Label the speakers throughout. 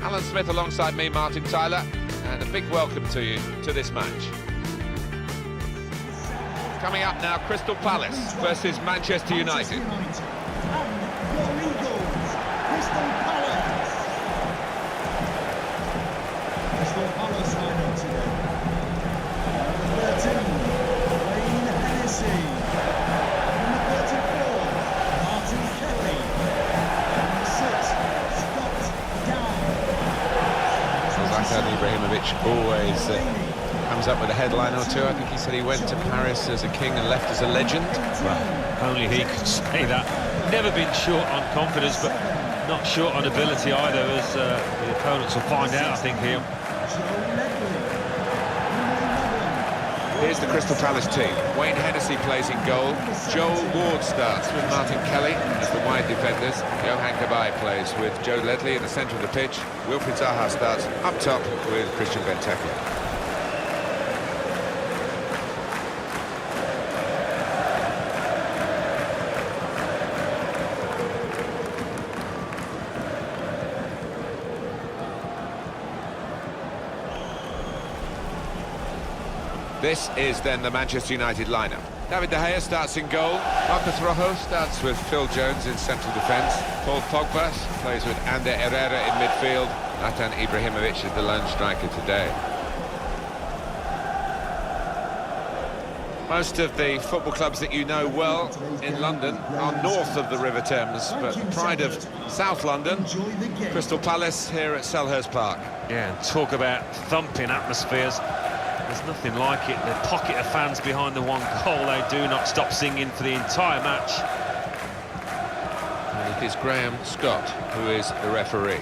Speaker 1: Alan Smith alongside me, Martin Tyler, and a big welcome to you to this match. Coming up now, Crystal Palace versus Manchester United.
Speaker 2: Crystal Palace lineup today. Number 13, Wayne Hennessy. Number 34, Martin Kelly. Number 6, Scott Down.
Speaker 1: Zlatan Ibrahimovic always comes up with a headline or two. I think he said he went to Paris as a king and left as a legend.
Speaker 3: Well, only he could say that. Never been short on confidence, but not short on ability either, as the opponents will find out, I think, here.
Speaker 1: Here's the Crystal Palace team. Wayne Hennessy plays in goal. Joel Ward starts with Martin Kelly as the wide defenders. Johan Cabaye plays with Joe Ledley in the centre of the pitch. Wilfried Zaha starts up top with Christian Benteke. This is then the Manchester United lineup. David De Gea starts in goal. Marcos Rojo starts with Phil Jones in central defence. Paul Pogba plays with Ander Herrera in midfield. Zlatan Ibrahimovic is the lone striker today. Most of the football clubs that you know well in London are north of the River Thames, but pride of South London, Crystal Palace here at Selhurst Park.
Speaker 3: Yeah, and talk about thumping atmospheres. There's nothing like it. The pocket of fans behind the one goal, they do not stop singing for the entire match.
Speaker 1: And it is Graham Scott who is the referee.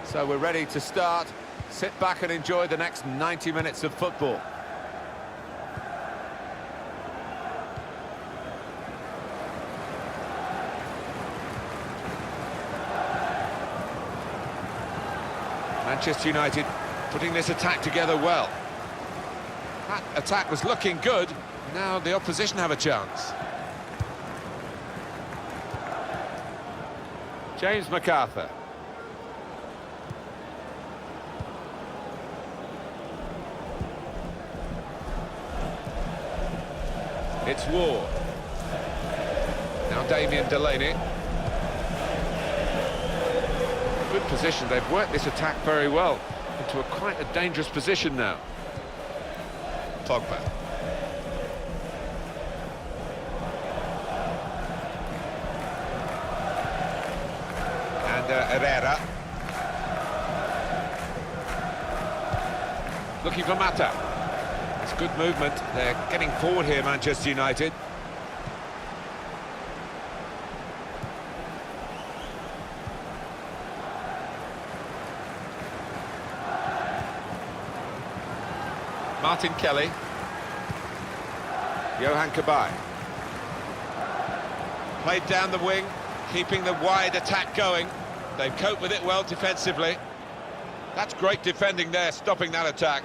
Speaker 1: So we're ready to start. Sit back and enjoy the next 90 minutes of football. Manchester United putting this attack together well. That attack was looking good. Now the opposition have a chance. James MacArthur. It's Ward. Now Damien Delaney. Good position. They've worked this attack very well into quite a dangerous position now. Pogba. And Herrera. Looking for Mata. It's good movement. They're getting forward here, Manchester United. Martin Kelly. Johan Cabaye. Played down the wing, keeping the wide attack going. They've coped with it well defensively. That's great defending there, stopping that attack.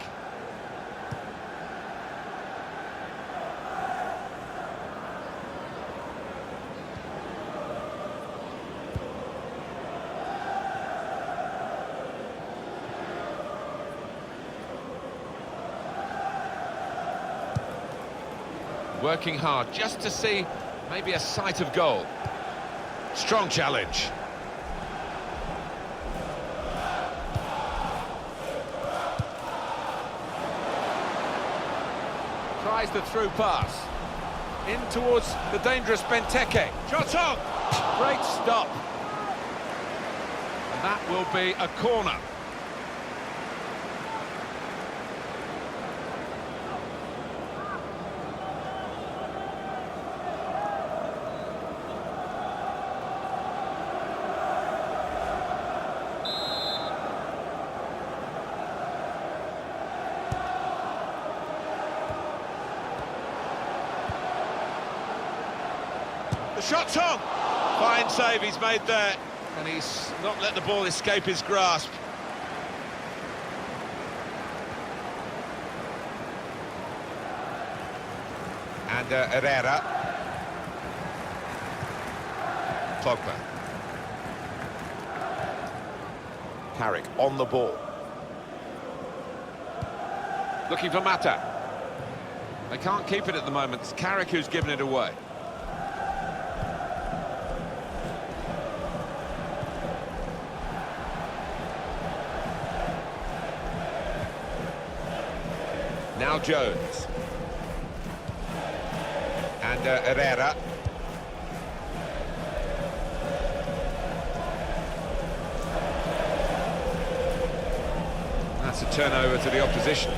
Speaker 1: Working hard just to see maybe a sight of goal. Strong challenge. Tries the through pass. In towards the dangerous Benteke. Shot on! Great stop. And that will be a corner. The shot's on! Fine save he's made there, and he's not let the ball escape his grasp. And Herrera. Pogba. Carrick on the ball. Looking for Mata. They can't keep it at the moment. It's Carrick who's given it away. Now Jones. And Herrera. That's a turnover to the opposition.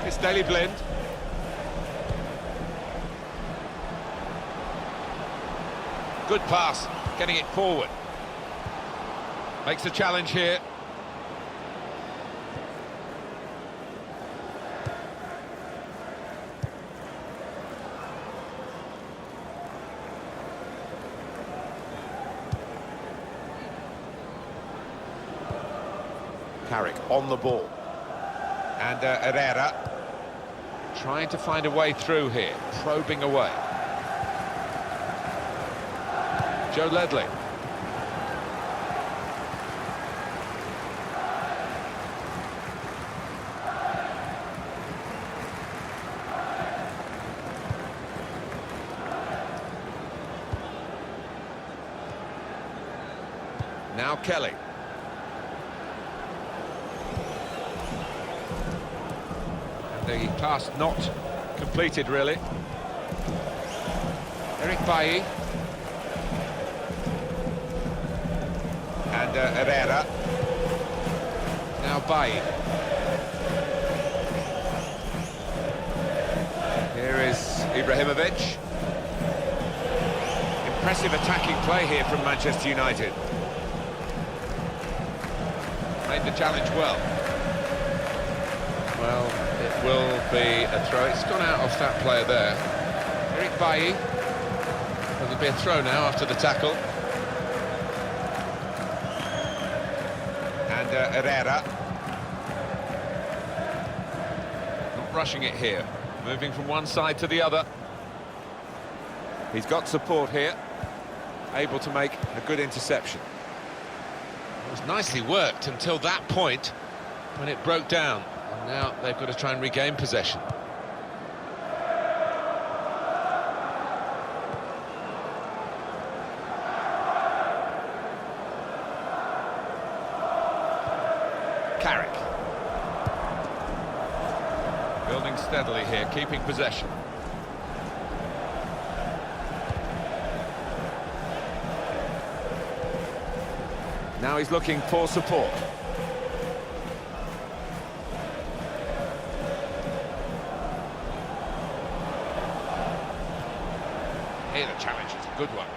Speaker 1: It's Daley Blind. Good pass, getting it forward. Makes the challenge here. Carrick on the ball. And Herrera trying to find a way through here, probing away. Joe Ledley. Now Kelly. And the pass not completed, really. Eric Bailly. And Herrera. Now Bailly. Here is Ibrahimovic. Impressive attacking play here from Manchester United. Made the challenge well. Well, it will be a throw. It's gone out off that player there. Eric Bailly. It'll be a throw now after the tackle. And Herrera. Not rushing it here. Moving from one side to the other. He's got support here. Able to make a good interception. It was nicely worked until that point when it broke down. And now they've got to try and regain possession. Carrick. Building steadily here, keeping possession. Now he's looking for support. Here the challenge is a good one.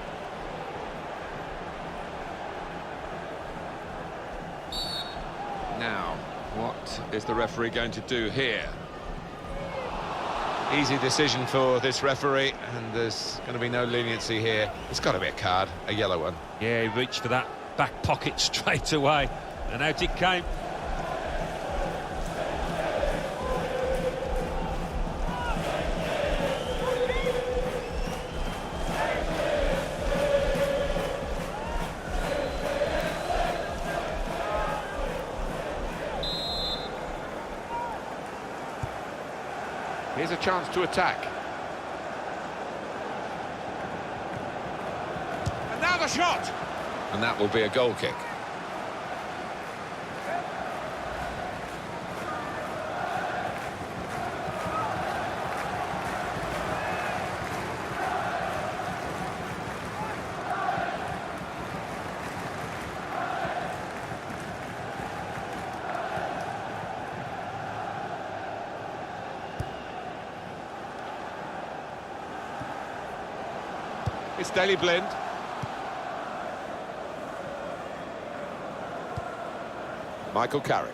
Speaker 1: Now, what is the referee going to do here? Easy decision for this referee, and there's going to be no leniency here. It's got to be a card, a yellow one.
Speaker 3: Yeah, he reached for that back pocket straight away, and out it came.
Speaker 1: Here's a chance to attack. And now the shot! And that will be a goal kick. It's Daley Blind. Michael Carrick.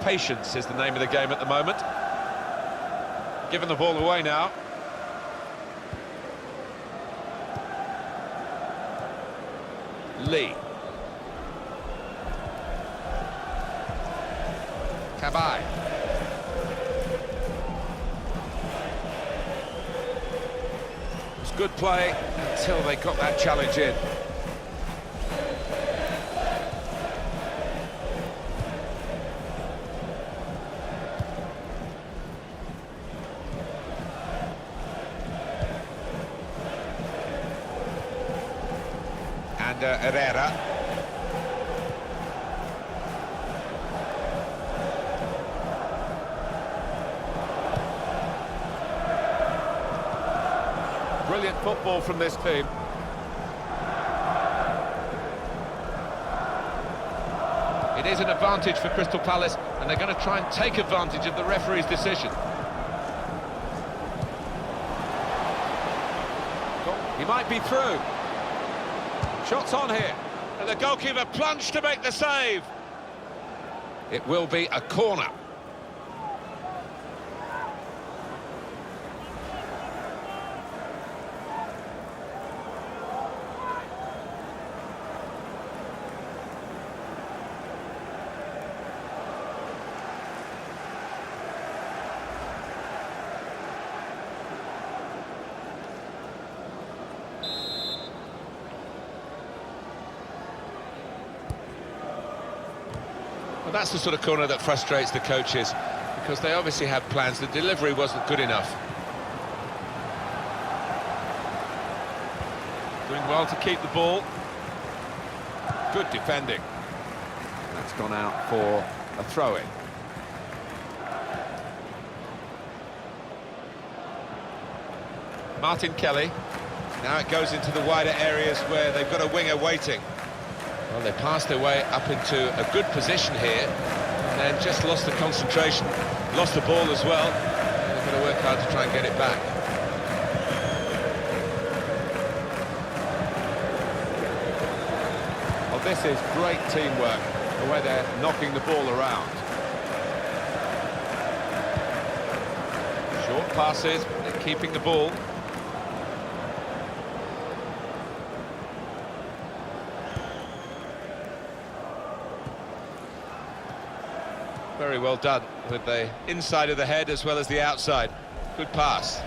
Speaker 1: Patience is the name of the game at the moment. Giving the ball away now. Lee. Cabaye. Good play until they got that challenge in. And Herrera. Brilliant football from this team. It is an advantage for Crystal Palace, and they're going to try and take advantage of the referee's decision. He might be through. Shots on here, and the goalkeeper plunged to make the save. It will be a corner. Well, that's the sort of corner that frustrates the coaches, because they obviously had plans. The delivery wasn't good enough. Doing well to keep the ball. Good defending. That's gone out for a throw-in. Martin Kelly. Now it goes into the wider areas where they've got a winger waiting. Well, they passed their way up into a good position here, and then just lost the concentration, lost the ball as well. They've got to work hard to try and get it back. Well, this is great teamwork, the way they're knocking the ball around. Short passes, but they're keeping the ball. Very well done with the inside of the head as well as the outside. Good pass.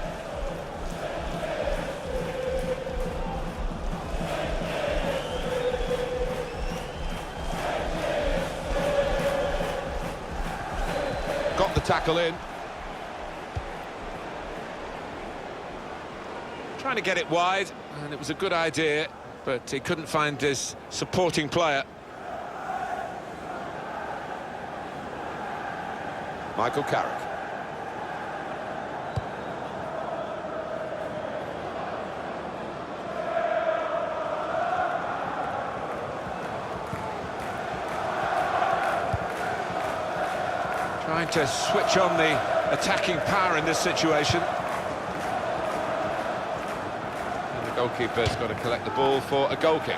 Speaker 1: Got the tackle in. Trying to get it wide, and it was a good idea, but he couldn't find his supporting player. Michael Carrick. Trying to switch on the attacking power in this situation. And the goalkeeper's got to collect the ball for a goal kick.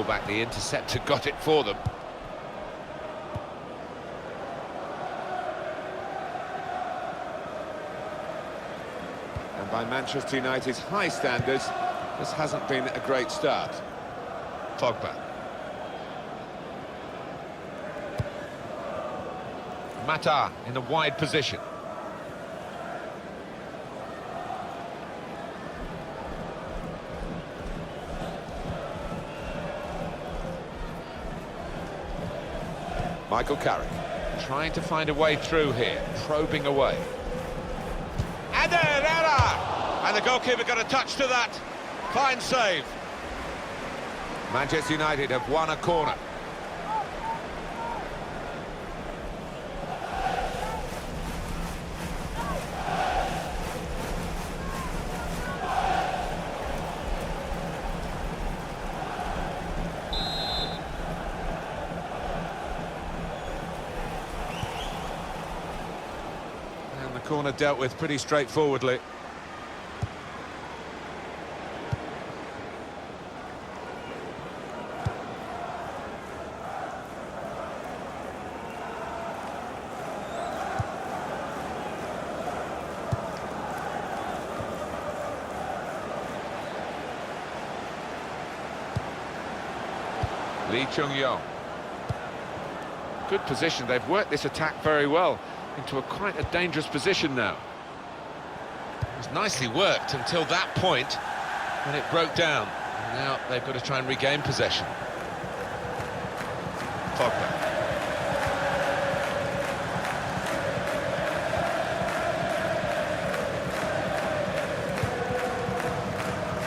Speaker 1: Back, the interceptor got it for them. And by Manchester United's high standards, this hasn't been a great start. Pogba. Mata in a wide position. Michael Carrick trying to find a way through here, probing away. And Herrera! And the goalkeeper got a touch to that. Fine save. Manchester United have won a corner. Corner dealt with pretty straightforwardly. Lee Chung-yong. Good position. They've worked this attack very well into quite a dangerous position now.
Speaker 4: It was nicely worked until that point when it broke down. And now they've got to try and regain possession. Pogba.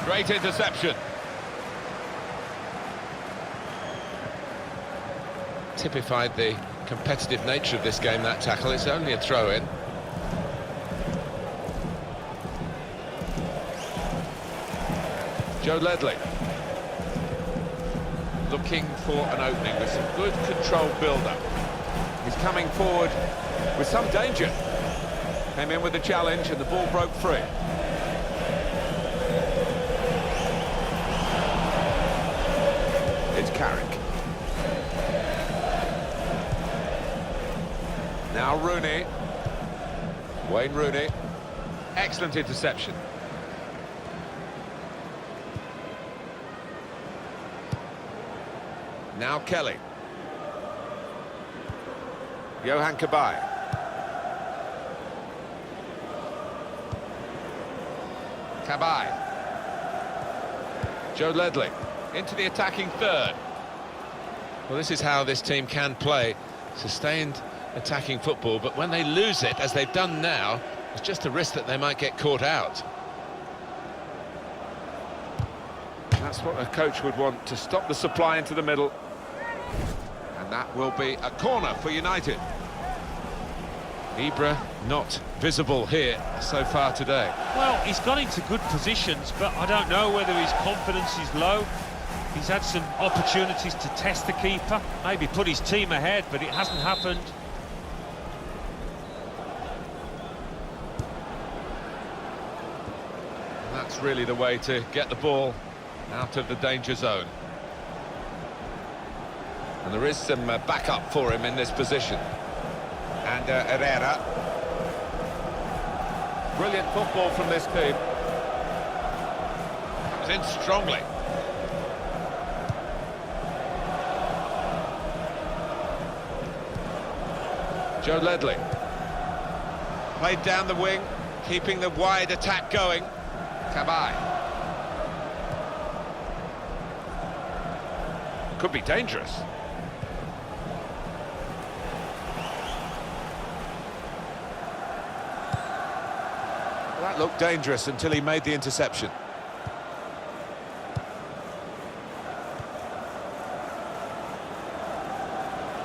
Speaker 1: Great interception.
Speaker 4: Typified the competitive nature of this game, that tackle. It's only a throw-in.
Speaker 1: Joe Ledley. Looking for an opening with some good controlled build-up. He's coming forward with some danger. Came in with the challenge and the ball broke free. It's Carrick. Now Rooney. Wayne Rooney. Excellent interception. Now Kelly. Johan Cabaye. Cabaye. Joe Ledley into the attacking third.
Speaker 4: Well, this is how this team can play. Sustained attacking football, but when they lose it, as they've done now, it's just a risk that they might get caught out.
Speaker 1: That's what a coach would want, to stop the supply into the middle. And that will be a corner for United. Ibra not visible here so far today.
Speaker 3: Well, he's got into good positions, but I don't know whether his confidence is low. He's had some opportunities to test the keeper, maybe put his team ahead, but it hasn't happened.
Speaker 1: That's really the way to get the ball out of the danger zone. And there is some backup for him in this position. And Herrera. Brilliant football from this team. Comes in strongly. Joe Ledley. Played down the wing, keeping the wide attack going. Cabaye. Could be dangerous. Well, that looked dangerous until he made the interception.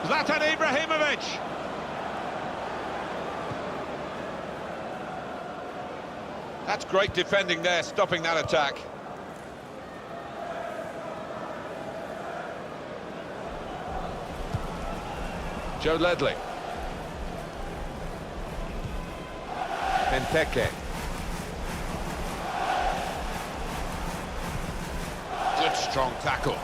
Speaker 1: Zlatan Ibrahimovic. That's great defending there, stopping that attack. Joe Ledley. Benteke. Good strong tackle.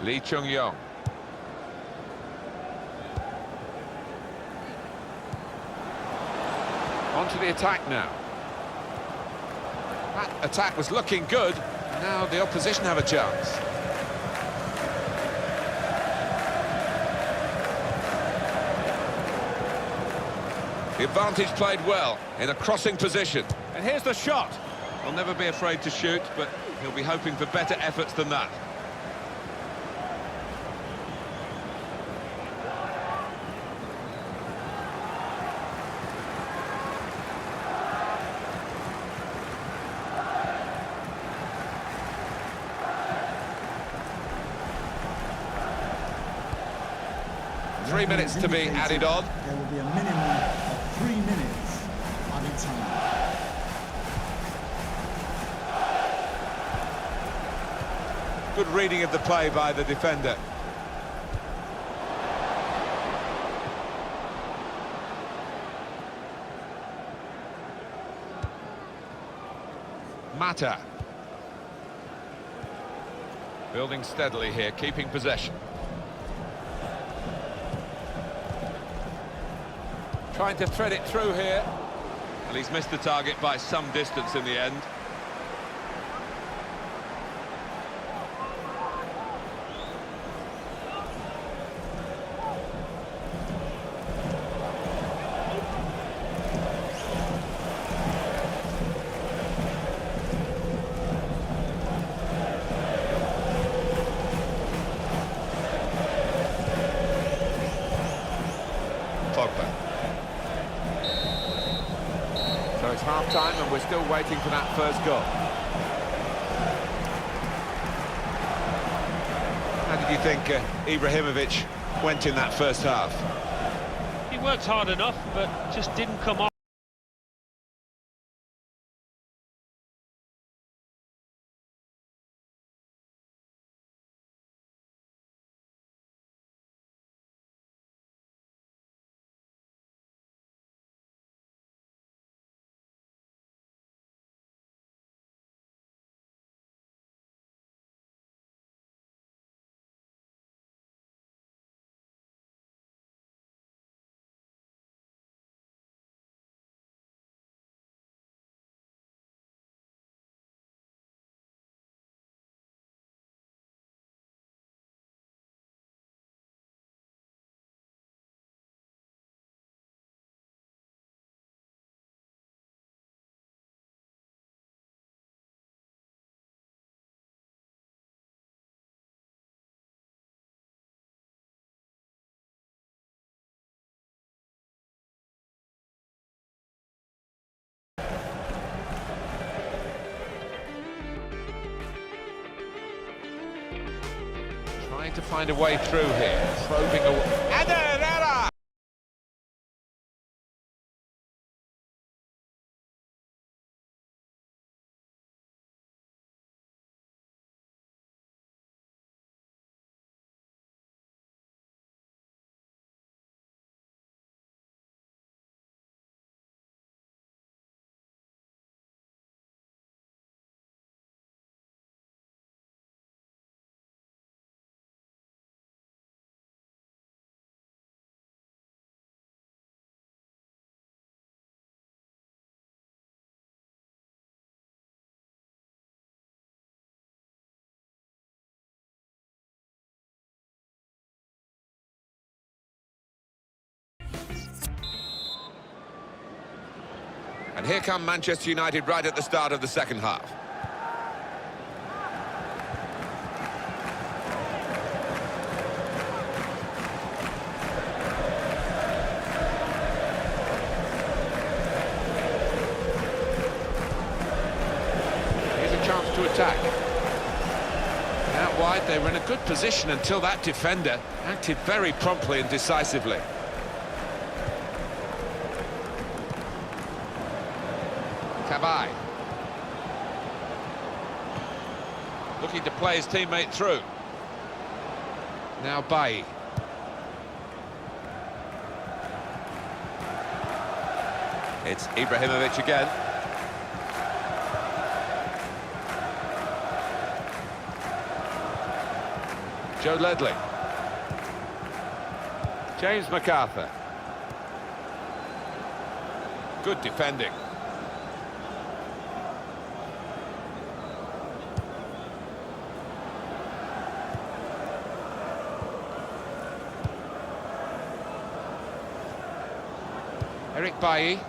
Speaker 1: Lee Chung-yong. On to the attack now. That attack was looking good. Now the opposition have a chance. The advantage played well in a crossing position. And here's the shot. He'll never be afraid to shoot, but he'll be hoping for better efforts than that. Three minutes to be added on.
Speaker 2: There will be a minimum of 3 minutes added time.
Speaker 1: Good reading of the play by the defender. Mata. Building steadily here, keeping possession. Trying to thread it through here.
Speaker 4: Well, he's missed the target by some distance in the end.
Speaker 1: So it's half-time and we're still waiting for that first goal.
Speaker 4: How did you think Ibrahimovic went in that first half?
Speaker 3: He worked hard enough, but just didn't come off.
Speaker 1: Trying to find a way through here. Probing away. And Herrera!
Speaker 4: And here come Manchester United right at the start of the second half.
Speaker 1: Here's a chance to attack.
Speaker 4: Out wide, they were in a good position until that defender acted very promptly and decisively. Cabaye. Looking to play his teammate through. Now Bailly. It's Ibrahimovic again.
Speaker 1: Joe Ledley. James MacArthur.
Speaker 4: Good defending.
Speaker 1: Eric Bailly.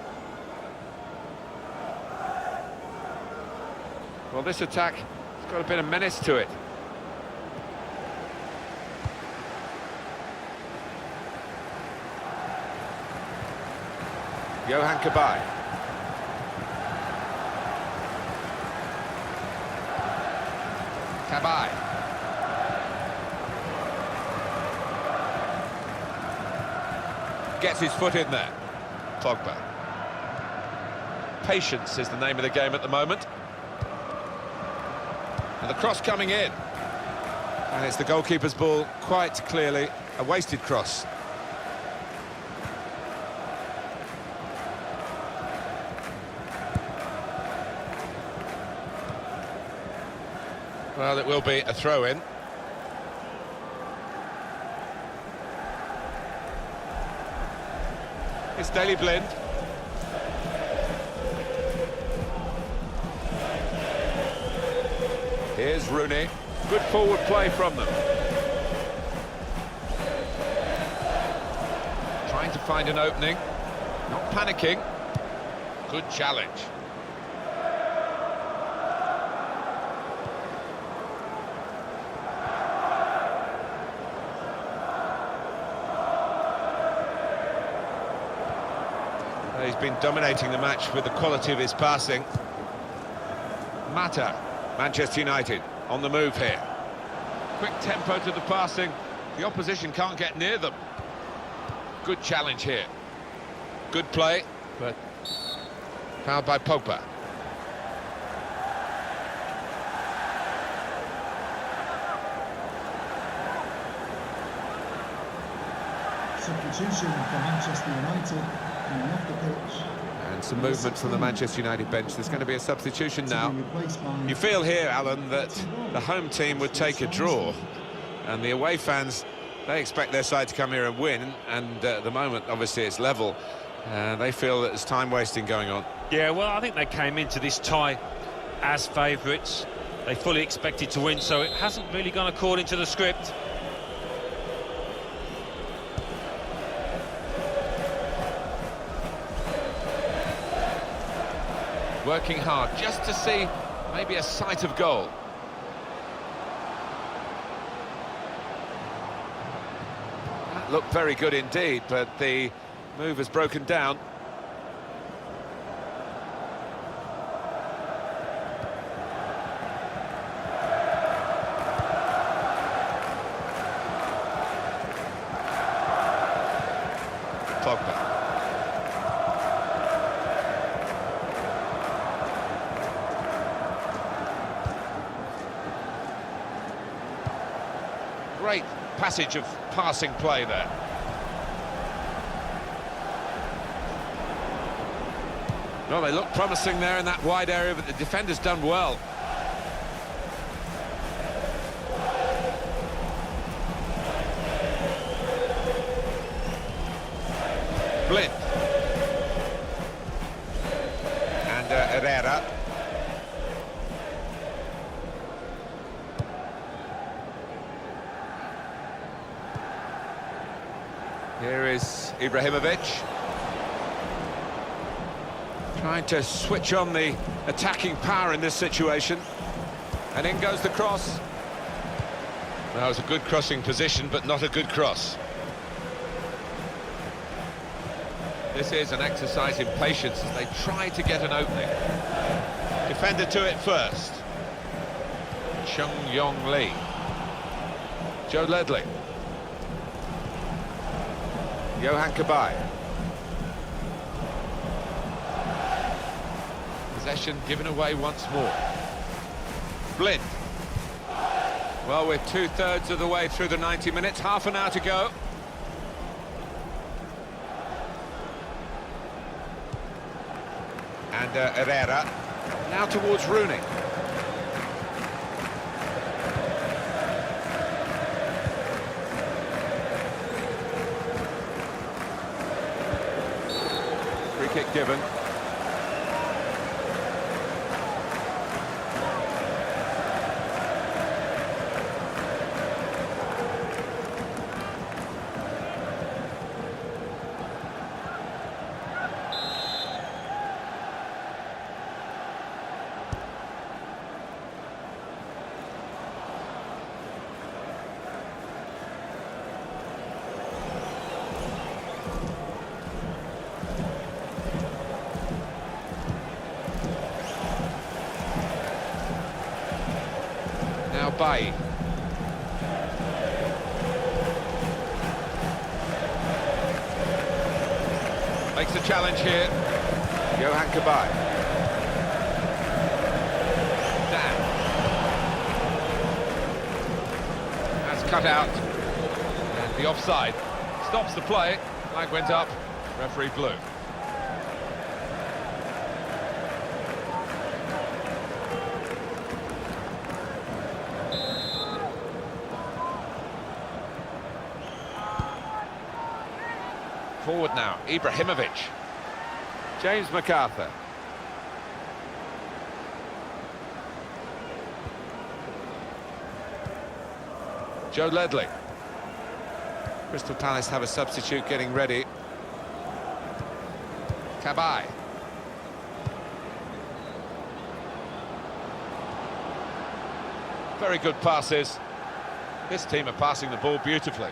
Speaker 1: Well, this attack has got a bit of menace to it. Johan Cabaye.
Speaker 4: Cabaye. Gets his foot in there. Pogba. Patience is the name of the game at the moment. And the cross coming in.
Speaker 1: And it's the goalkeeper's ball, quite clearly a wasted cross.
Speaker 4: Well, it will be a throw-in.
Speaker 1: It's Daley Blind. Here's Rooney. Good forward play from them. Trying to find an opening. Not panicking. Good challenge. He's been dominating the match with the quality of his passing. Mata, Manchester United, on the move here. Quick tempo to the passing. The opposition can't get near them. Good challenge here. Good play, but fouled by Pogba.
Speaker 2: Substitution for Manchester United. And off the pitch.
Speaker 1: And some movement from the Manchester United bench. There's going to be a substitution now. You feel here, Alan, that the home team would take a draw, and the away fans, they expect their side to come here and win, and at the moment, obviously, it's level. They feel that there's time wasting going on.
Speaker 3: Yeah, well, I think they came into this tie as favourites. They fully expected to win, so it hasn't really gone according to the script.
Speaker 1: Working hard just to see maybe a sight of goal. That looked very good indeed, but the move has broken down. Pogba. Great passage of passing play there. Well, they look promising there in that wide area, but the defender's done well. Blind. And Herrera. Here is Ibrahimovic. Trying to switch on the attacking power in this situation. And in goes the cross.
Speaker 4: That was a good crossing position, but not a good cross.
Speaker 1: This is an exercise in patience as they try to get an opening. Defender to it first. Chung Yong Lee. Joe Ledley. Johan Cabaye. Possession given away once more. Blind. Well, we're two-thirds of the way through the 90 minutes, half an hour to go. And Herrera. Now towards Rooney. Free kick given. Bailly. Makes a challenge here. Johan Cabaye. Dan. That's cut out. And the offside stops the play. Flag went up. Referee blew. Forward now, Ibrahimovic. James MacArthur. Joe Ledley. Crystal Palace have a substitute getting ready. Cabaye. Very good passes. This team are passing the ball beautifully.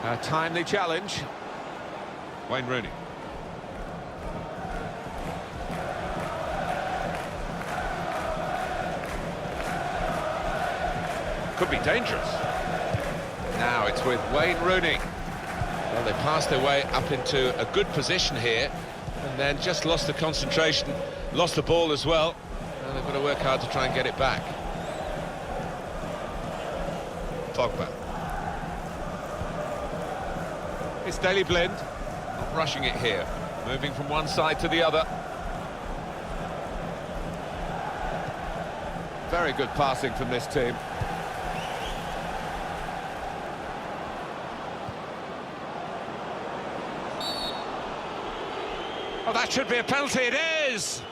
Speaker 1: A timely challenge. Wayne Rooney. Could be dangerous. Now it's with Wayne Rooney. Well, they passed their way up into a good position here and then just lost the concentration, lost the ball as well. And they've got to work hard to try and get it back. Pogba. It's Daley Blind, not rushing it here, moving from one side to the other. Very good passing from this team. Oh, that should be a penalty, it is!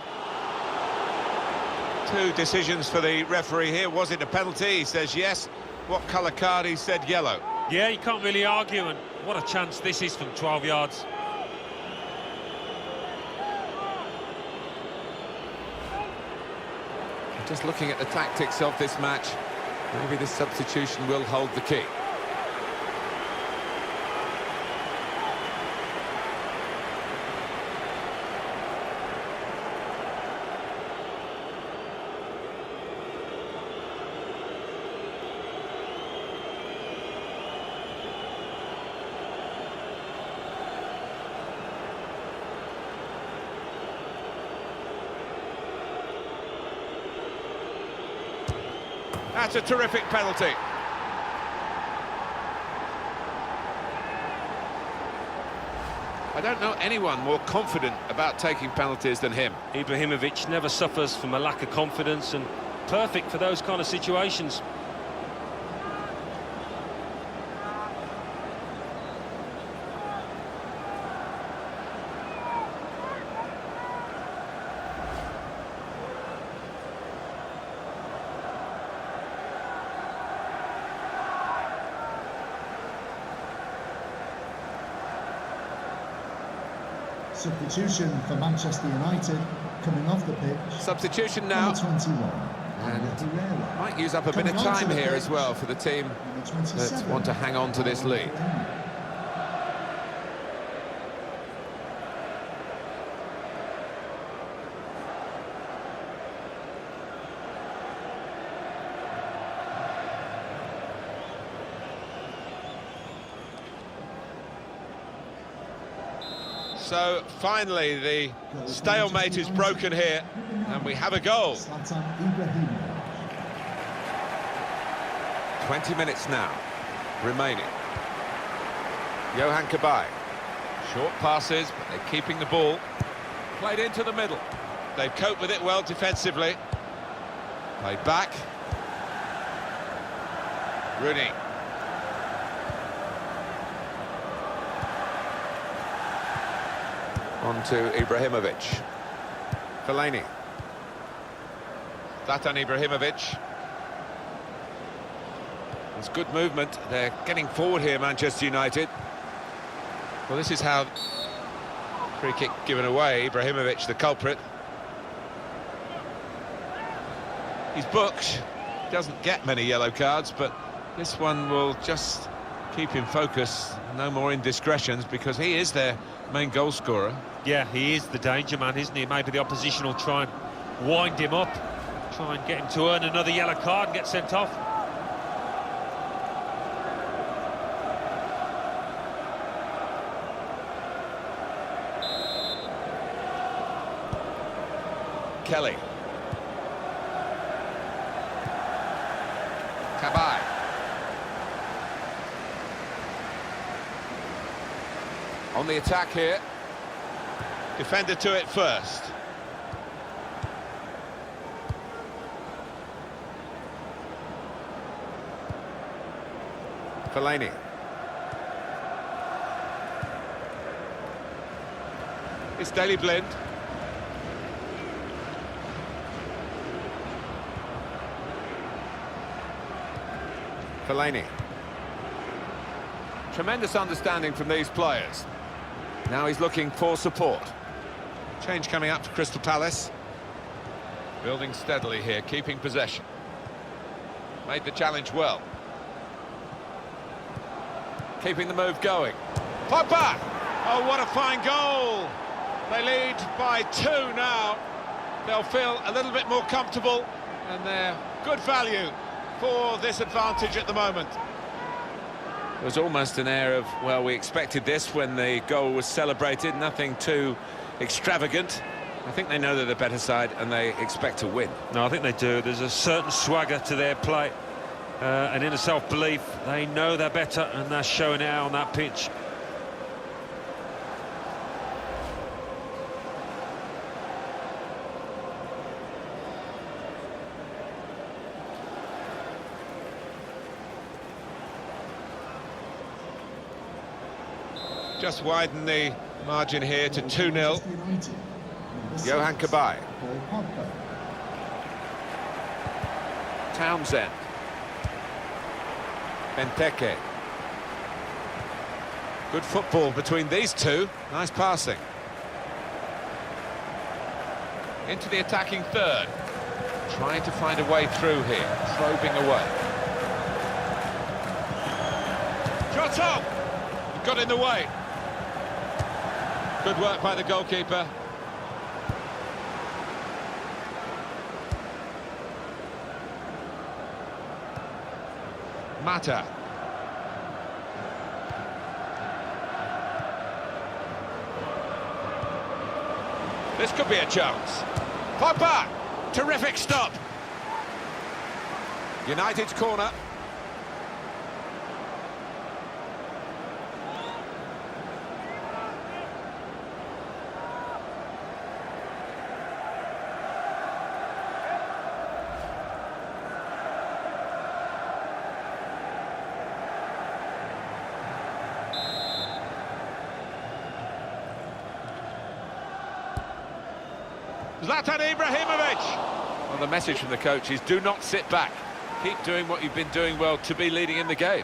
Speaker 1: Two decisions for the referee here. Was it a penalty? He says yes. What colour card? He said yellow.
Speaker 3: Yeah, you can't really argue, and what a chance this is from 12 yards.
Speaker 1: Just looking at the tactics of this match, maybe this substitution will hold the key. That's a terrific penalty. I don't know anyone more confident about taking penalties than him.
Speaker 3: Ibrahimovic never suffers from a lack of confidence, and perfect for those kind of situations.
Speaker 2: Substitution for Manchester United, coming off the pitch.
Speaker 1: Substitution now.
Speaker 2: Number 21.
Speaker 1: And might use up a bit of time here as well for the team that want to hang on to this lead. So finally the stalemate is broken here and we have a goal. 20 minutes now remaining. Yohan Cabaye. Short passes, but they're keeping the ball. Played into the middle. They've coped with it well defensively. Played back. Rooney. On to Ibrahimovic. Fellaini. Zlatan Ibrahimovic. It's good movement. They're getting forward here, Manchester United. Well, this is how... Free kick given away. Ibrahimovic, the culprit. He's booked. Doesn't get many yellow cards, but this one will just keep him focused. No more indiscretions, because he is their main goal scorer.
Speaker 3: Yeah, he is the danger man, isn't he? Maybe the opposition will try and wind him up, try and get him to earn another yellow card and get sent off.
Speaker 1: Kelly. Cabaye. On the attack here. Defender to it first. Fellaini. It's Daley Blind. Fellaini. Tremendous understanding from these players. Now he's looking for support. Change coming up for Crystal Palace. Building steadily here, keeping possession. Made the challenge well. Keeping the move going. Pogba! Oh, what a fine goal! They lead by 2 now. They'll feel a little bit more comfortable, and they're good value for this advantage at the moment. There was almost an air of, well, we expected this when the goal was celebrated. Nothing too extravagant. I think they know they're the better side and they expect to win.
Speaker 3: No, I think they do. There's a certain swagger to their play, an inner self-belief. They know they're better, and they're showing it out on that pitch.
Speaker 1: Just widen the margin here to 2-0. Johan Cabaye. Townsend. Benteke. Good football between these two. Nice passing. Into the attacking third. Trying to find a way through here. Probing away. Shot on! Got in the way. Good work by the goalkeeper. Mata. This could be a chance. Pogba! Terrific stop. United's corner. Zlatan Ibrahimovic! Well, the message from the coach is do not sit back. Keep doing what you've been doing well to be leading in the game.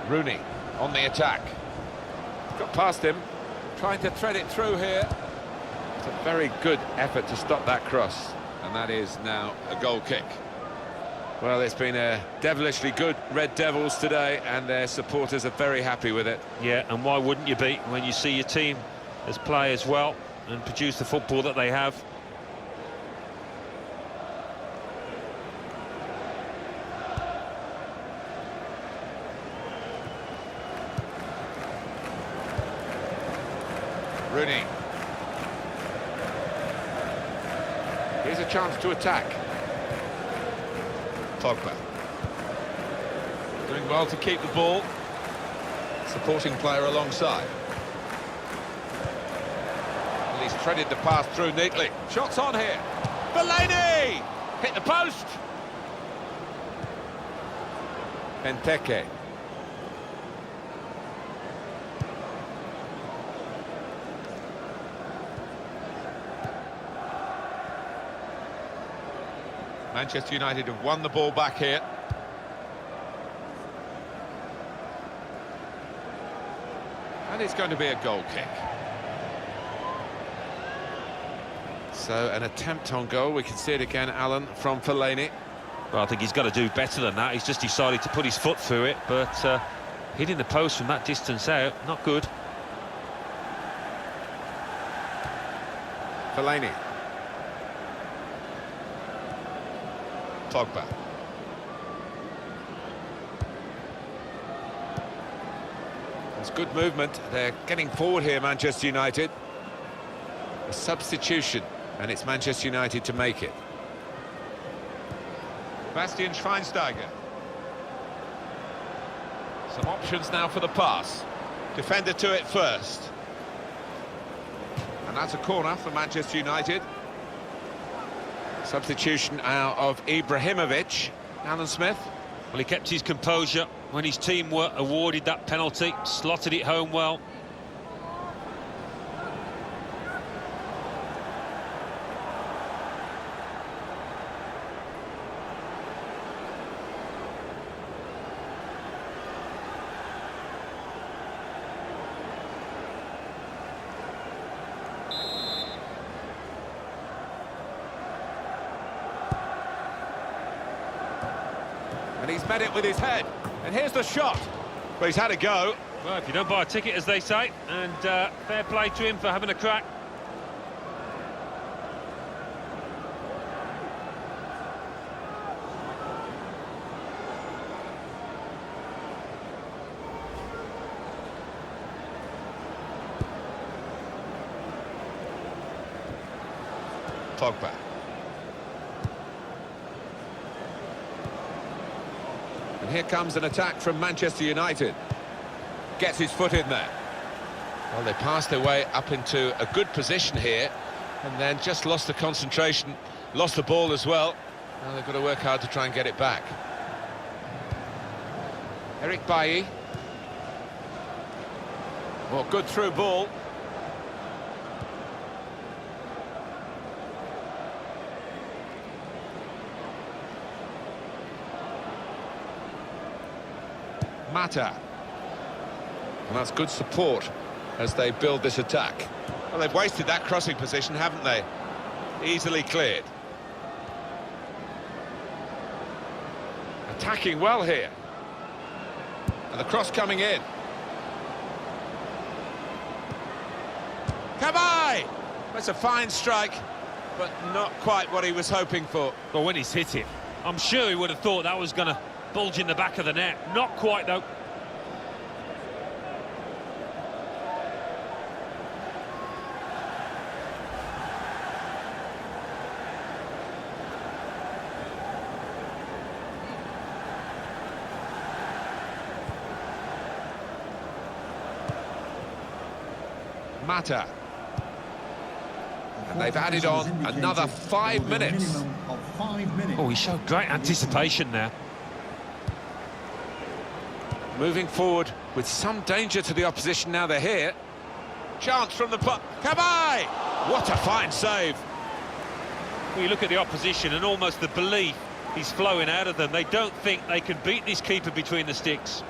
Speaker 1: Rooney on the attack. Got past him, trying to thread it through here. It's a very good effort to stop that cross, and that is now a goal kick. Well, it's been a devilishly good Red Devils today, and their supporters are very happy with it.
Speaker 3: Yeah, and why wouldn't you be when you see your team as play as well and produce the football that they have?
Speaker 1: Rooney. Here's a chance to attack. Pogba. Doing well to keep the ball. Supporting player alongside. And he's threaded the pass through neatly. Shots on here. Fellaini! Hit the post. Benteke. Manchester United have won the ball back here. And it's going to be a goal kick. So an attempt on goal. We can see it again, Alan, from Fellaini.
Speaker 3: Well, I think he's got to do better than that. He's just decided to put his foot through it, but hitting the post from that distance out, not good.
Speaker 1: Fellaini. Pogba. It's good movement. They're getting forward here, Manchester United. A substitution, and it's Manchester United to make it. Bastian Schweinsteiger. Some options now for the pass. Defender to it first. And that's a corner for Manchester United. Substitution out of Ibrahimovic. Alan Smith.
Speaker 3: Well, he kept his composure when his team were awarded that penalty, slotted it home well.
Speaker 1: And he's met it with his head. And here's the shot. But he's had a go.
Speaker 3: Well, if you don't buy a ticket, as they say, and fair play to him for having a crack.
Speaker 1: Pogba. And here comes an attack from Manchester United. Gets his foot in there.
Speaker 4: Well, they passed their way up into a good position here, and then just lost the concentration, lost the ball as well. Now they've got to work hard to try and get it back.
Speaker 1: Eric Bailly. Well, good through ball. Mata. And that's good support as they build this attack.
Speaker 4: Well, they've wasted that crossing position, haven't they? Easily cleared.
Speaker 1: Attacking well here. And the cross coming in. Kabay! That's a fine strike, but not quite what he was hoping for.
Speaker 3: But when he's hit it, I'm sure he would have thought that was going to bulge in the back of the net. Not quite, though.
Speaker 1: Mata. And they've added on another 5 minutes.
Speaker 3: Oh, he showed great anticipation there.
Speaker 1: Moving forward with some danger to the opposition now they're here. Chance from the puck. Kabay! What a fine save.
Speaker 3: Well, you look at the opposition and almost the belief is flowing out of them. They don't think they can beat this keeper between the sticks.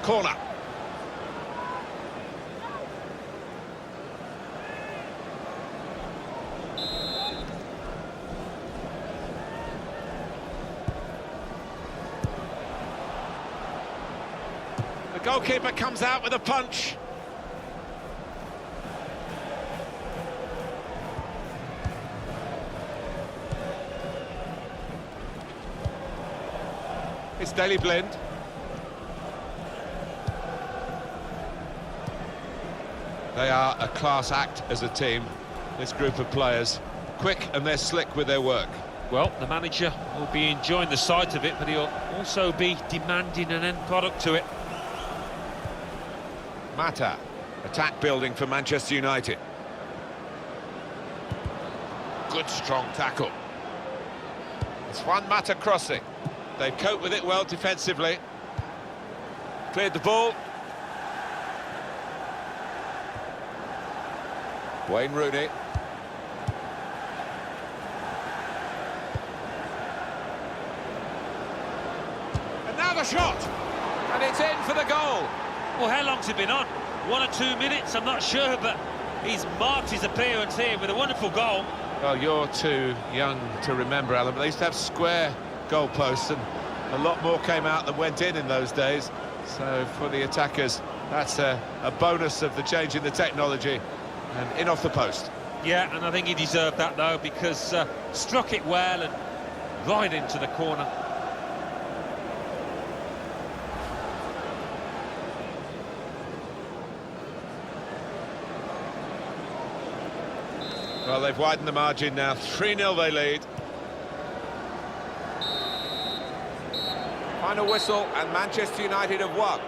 Speaker 1: Corner. The goalkeeper comes out with a punch. It's Daley Blind. They are a class act as a team, this group of players. Quick and they're slick with their work.
Speaker 3: Well, the manager will be enjoying the sight of it, but he'll also be demanding an end product to it.
Speaker 1: Mata, attack building for Manchester United. Good strong tackle. It's Juan Mata crossing. They've coped with it well defensively. Cleared the ball. Wayne Rooney. And now the shot! And it's in for the goal!
Speaker 3: Well, how long's it been on? 1 or 2 minutes? I'm not sure, but he's marked his appearance here with a wonderful goal.
Speaker 4: Well, you're too young to remember, Alan, but they used to have square goalposts, and a lot more came out than went in those days. So for the attackers,
Speaker 1: That's a bonus of the change in the technology, and in off the post.
Speaker 3: Yeah, and I think he deserved that, though, because struck it well and right into the corner.
Speaker 1: Well, they've widened the margin now. 3-0 they lead. Final whistle, and Manchester United have won.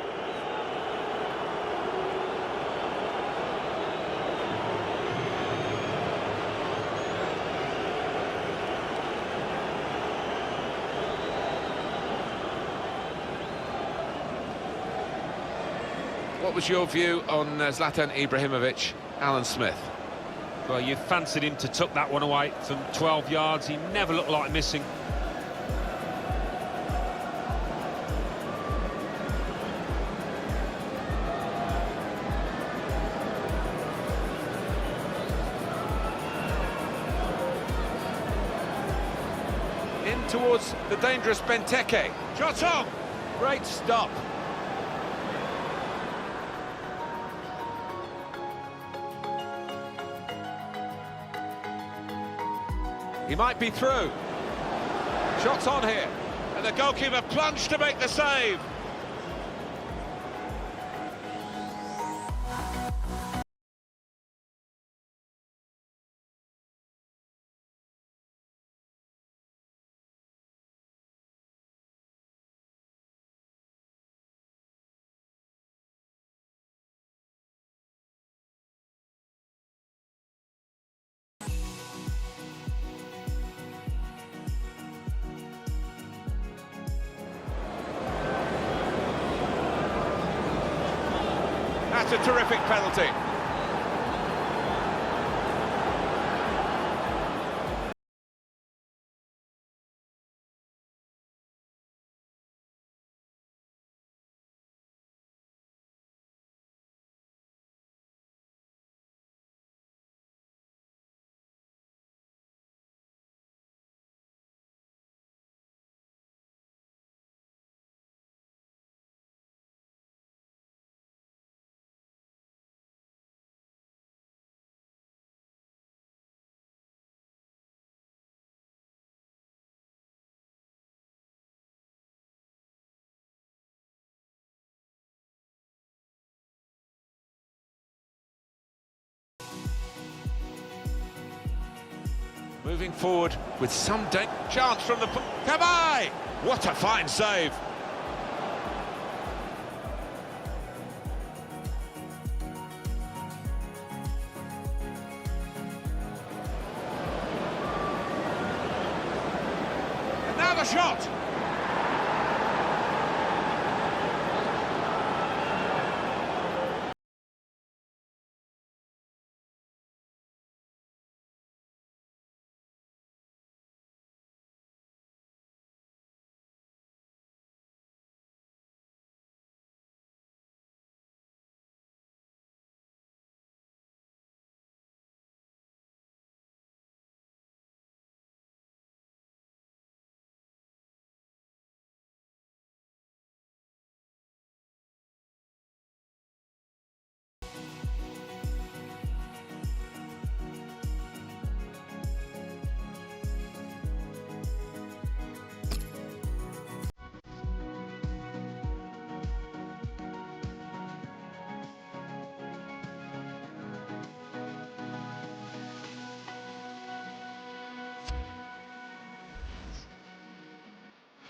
Speaker 1: What was your view on Zlatan Ibrahimovic, Alan Smith?
Speaker 3: Well, you fancied him to tuck that one away from 12 yards. He never looked like missing.
Speaker 1: In towards the dangerous Benteke. Shot on! Great stop. He might be through. Shots on here.
Speaker 4: And the goalkeeper plunged to make the save.
Speaker 1: That's a terrific penalty. Moving forward with some chance from the... Kabay! What a fine save! And now the shot!